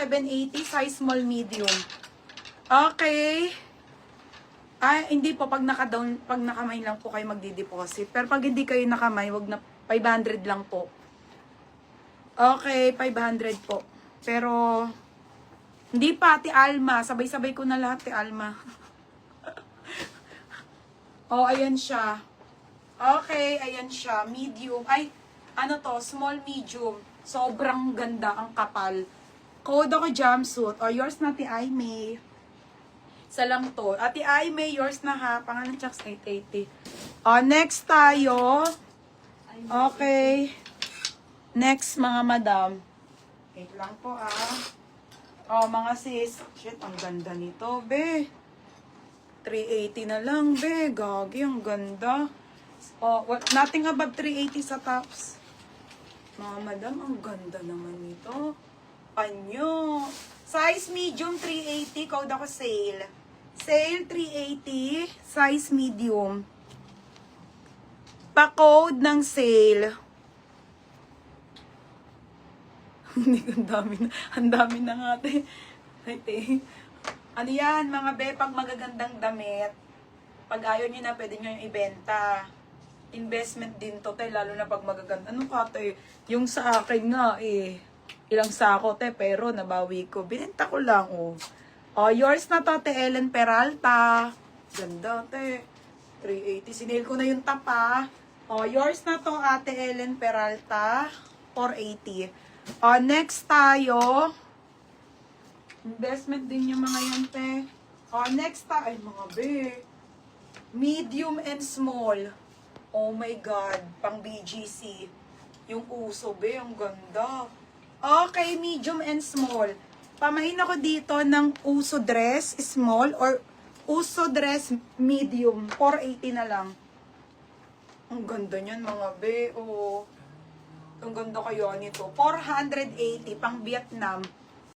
780, size small, medium. Okay. Ay, hindi po, pag nakamay lang po kayo magdi-deposit. Pero pag hindi kayo nakamay, wag na, 500 lang po. Okay, 500 po. Pero, hindi pa, Ate Alma. Sabay-sabay ko na lahat, Ate Alma. Oh, ayan siya. Okay, ayan siya. Medium. Ay, ano to, small, medium. Sobrang ganda ang kapal. Code ako jumpsuit. O, yours na, Ate Aimee. Isa lang to. Ate Aimee, yours na ha. Pangalan checks 880. O, next tayo. Okay. Next, mga madam. Wait lang po ah. O, mga sis. Shit, ang ganda nito, be. 380 na lang, be. Gagi, ang ganda. O, nothing above 380 sa tops. Mga madam, ang ganda naman nito. Panyo. Size medium 380. Code ako sale. Sale 380. Size medium. Pa-code ng sale. Hindi, ang dami na nga, te. Ano yan, mga be, pag magagandang damit, pag ayaw nyo na, pwede nyo yung ibenta. Investment din to, te, lalo na pag magaganda. Ano ka, te? Yung sa akin nga, ilang sako, te, pero nabawi ko. Binenta ko lang, oh. Oh, yours na to, te, Ellen Peralta. Ganda, te. 380. Sinale ko na yung tapa. Oh, yours na to, Ate Ellen Peralta. 480. Oh, next tayo. Investment din yung mga yan, te. Oh, next tayo. Ay, mga be. Medium and small. Oh my God. Pang BGC. Yung uso, be. Ang ganda. Okay, medium and small. Pamain ako dito ng uso dress, small, or uso dress, medium. 480 na lang. Ang ganda niyan, mga be. Oh. Ang ganda kayo nito. 480, pang Vietnam.